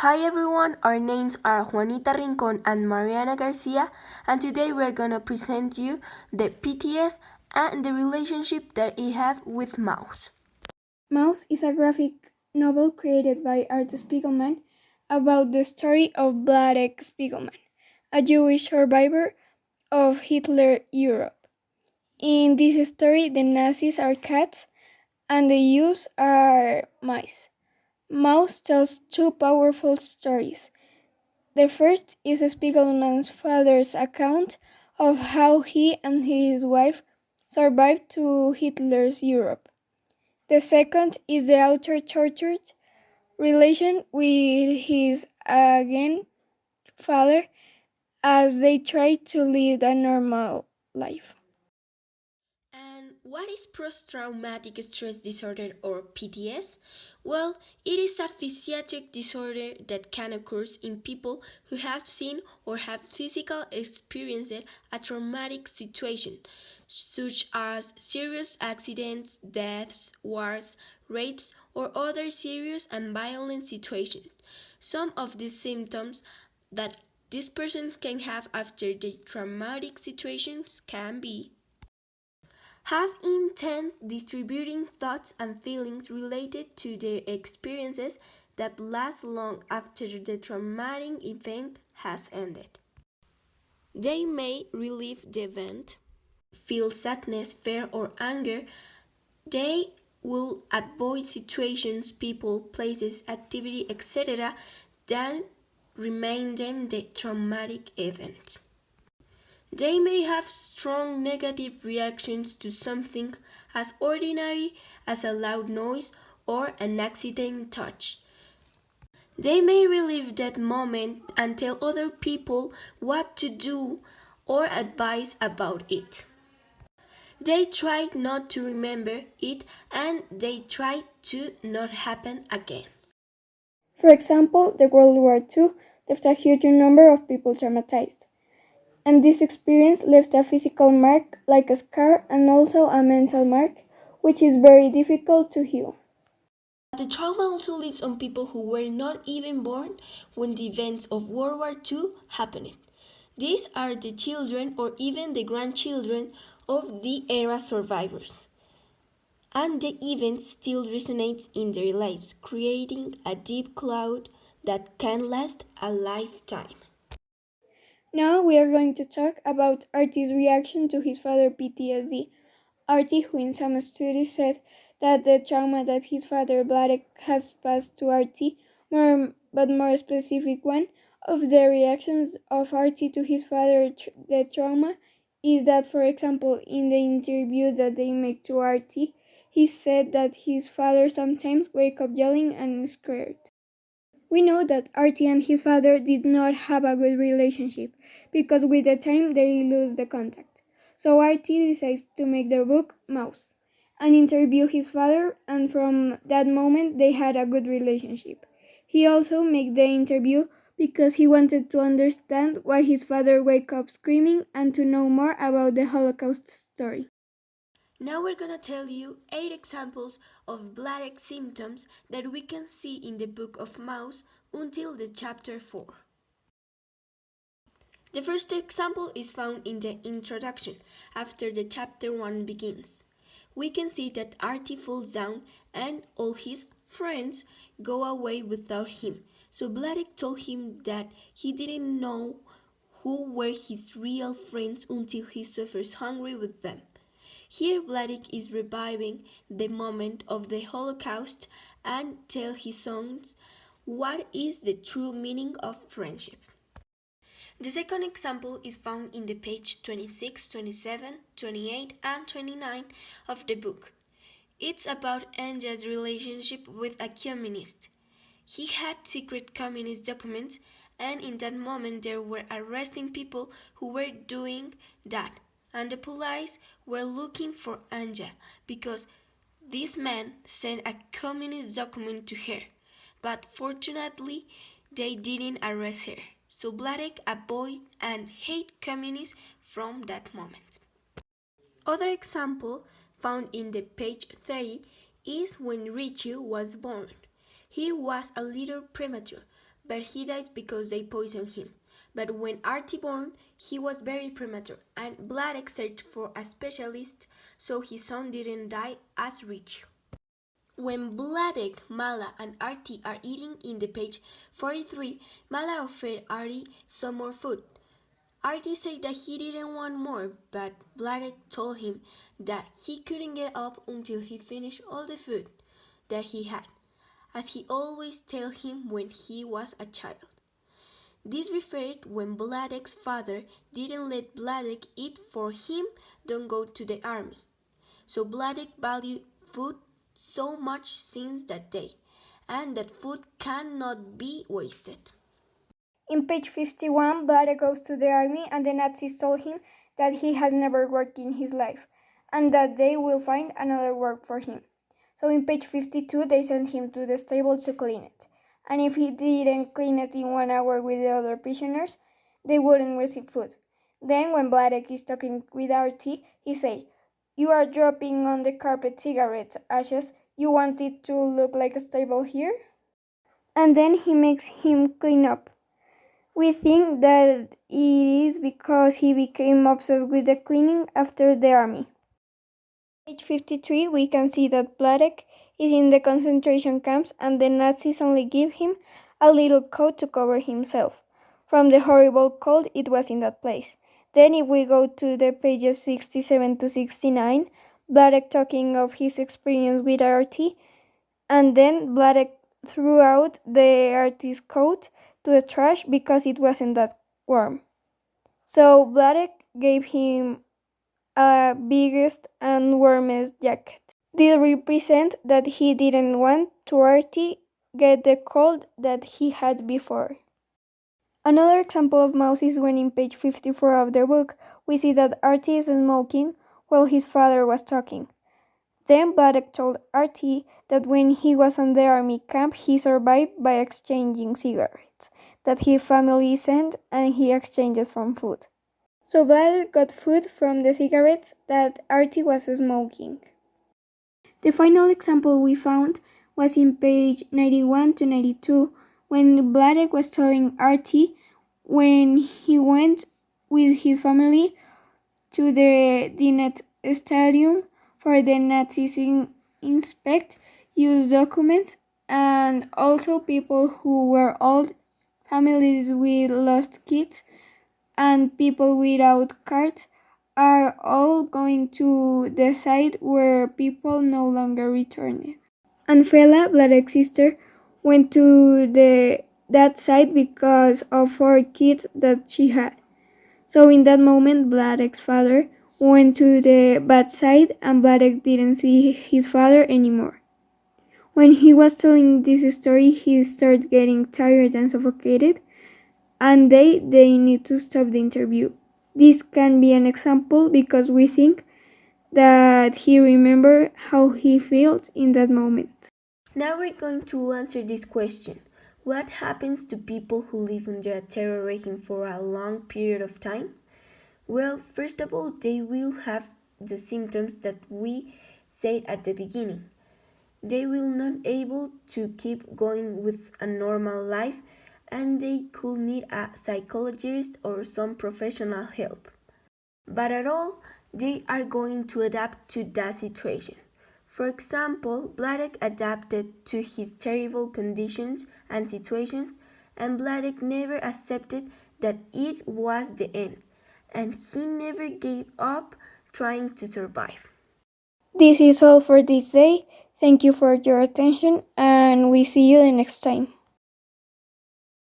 Hi everyone, our names are Juanita Rincon and Mariana Garcia, and today we're gonna present you the PTS and the relationship that it have with MAUS. MAUS is a graphic novel created by Art Spiegelman about the story of Vladek Spiegelman, a Jewish survivor of Hitler Europe. In this story, the Nazis are cats and the Jews are mice. MAUS tells two powerful stories. The first is Spiegelman's father's account of how he and his wife survived to Hitler's Europe. The second is the author tortured relation with his again father as they try to lead a normal life. And what is post-traumatic stress disorder or PTS? Well, it is a physiatric disorder that can occur in people who have seen or have physically experienced a traumatic situation, such as serious accidents, deaths, wars, rapes, or other serious and violent situations. Some of these symptoms that these persons can have after the traumatic situations can be have intense distributing thoughts and feelings related to their experiences that last long after the traumatic event has ended. They may relive the event, feel sadness, fear, or anger. They will avoid situations, people, places, activity, etc. that remind them the traumatic event. They may have strong negative reactions to something as ordinary as a loud noise or an accident touch. They may relive that moment and tell other people what to do or advise about it. They try not to remember it and they try to not happen again. For example, the World War II left a huge number of people traumatized, and this experience left a physical mark like a scar and also a mental mark, which is very difficult to heal. The trauma also lives on people who were not even born when the events of World War II happened. These are the children or even the grandchildren of the era survivors. And the event still resonates in their lives, creating a deep cloud that can last a lifetime. Now we are going to talk about Artie's reaction to his father PTSD. Artie, who in some studies said that the trauma that his father Vladek has passed to Artie, but more specific one of the reactions of Artie to his father, the trauma, is that, for example, in the interview that they make to Artie, he said that his father sometimes wake up yelling and scared. We know that Artie and his father did not have a good relationship because with the time they lose the contact. So Artie decides to make their book MAUS and interview his father, and from that moment they had a good relationship. He also made the interview because he wanted to understand why his father wake up screaming and to know more about the Holocaust story. Now we're gonna tell you 8 examples of Vladek symptoms that we can see in the book of MAUS until the chapter 4. The first example is found in the introduction, after the chapter 1 begins. We can see that Artie falls down and all his friends go away without him. So Vladek told him that he didn't know who were his real friends until he suffers hungry with them. Here Vladek is reviving the moment of the Holocaust and tell his sons what is the true meaning of friendship. The second example is found in the page 26, 27, 28 and 29 of the book. It's about Anja's relationship with a communist. He had secret communist documents and in that moment they were arresting people who were doing that and the police were looking for Anja because this man sent a communist document to her, but fortunately they didn't arrest her. So Vladek avoided and hate communists from that moment. Other example found in the page 30 is when Richie was born. He was a little premature, but he died because they poisoned him. But when Artie born, he was very premature, and Vladek searched for a specialist so his son didn't die as rich. When Vladek, Mala, and Artie are eating in the page 43, Mala offered Artie some more food. Artie said that he didn't want more, but Vladek told him that he couldn't get up until he finished all the food that he had, as he always told him when he was a child. This referred when Vladek's father didn't let Vladek eat for him don't go to the army. So Vladek valued food so much since that day, and that food cannot be wasted. In page 51, Vladek goes to the army and the Nazis told him that he had never worked in his life and that they will find another work for him. So in page 52, they sent him to the stable to clean it. And if he didn't clean it in 1 hour with the other prisoners, they wouldn't receive food. Then when Vladek is talking with Artie, he say, "You are dropping on the carpet cigarette ashes. You want it to look like a stable here?" And then he makes him clean up. We think that it is because he became obsessed with the cleaning after the army. Page 53, we can see that Vladek is in the concentration camps and the Nazis only give him a little coat to cover himself from the horrible cold it was in that place. Then if we go to the pages 67 to 69, Vladek talking of his experience with Artie, and then Vladek threw out the Artie's coat to the trash because it wasn't that warm. So Vladek gave him a biggest and warmest jacket. This represents that he didn't want to Artie get the cold that he had before. Another example of MAUS is when in page 54 of the book we see that Artie is smoking while his father was talking. Then Vladek told Artie that when he was on the army camp he survived by exchanging cigarettes that his family sent and he exchanged from food. So Vladek got food from the cigarettes that Artie was smoking. The final example we found was in page 91 to 92 when Vladek was telling Artie when he went with his family to the Dinet Stadium for the Nazis inspect, use documents, and also people who were old, families with lost kids, and people without cards are all going to the side where people no longer returned. And Frela, Vladek's sister, went to that side because of 4 kids that she had. So in that moment, Vladek's father went to the bad side and Vladek didn't see his father anymore. When he was telling this story, he started getting tired and suffocated, and they need to stop the interview. This can be an example because we think that he remembered how he felt in that moment. Now we're going to answer this question. What happens to people who live under a terror regime for a long period of time? Well, first of all, they will have the symptoms that we said at the beginning. They will not able to keep going with a normal life, and they could need a psychologist or some professional help. But at all, they are going to adapt to that situation. For example, Vladek adapted to his terrible conditions and situations, and Vladek never accepted that it was the end, and he never gave up trying to survive. This is all for this day. Thank you for your attention, and we see you the next time.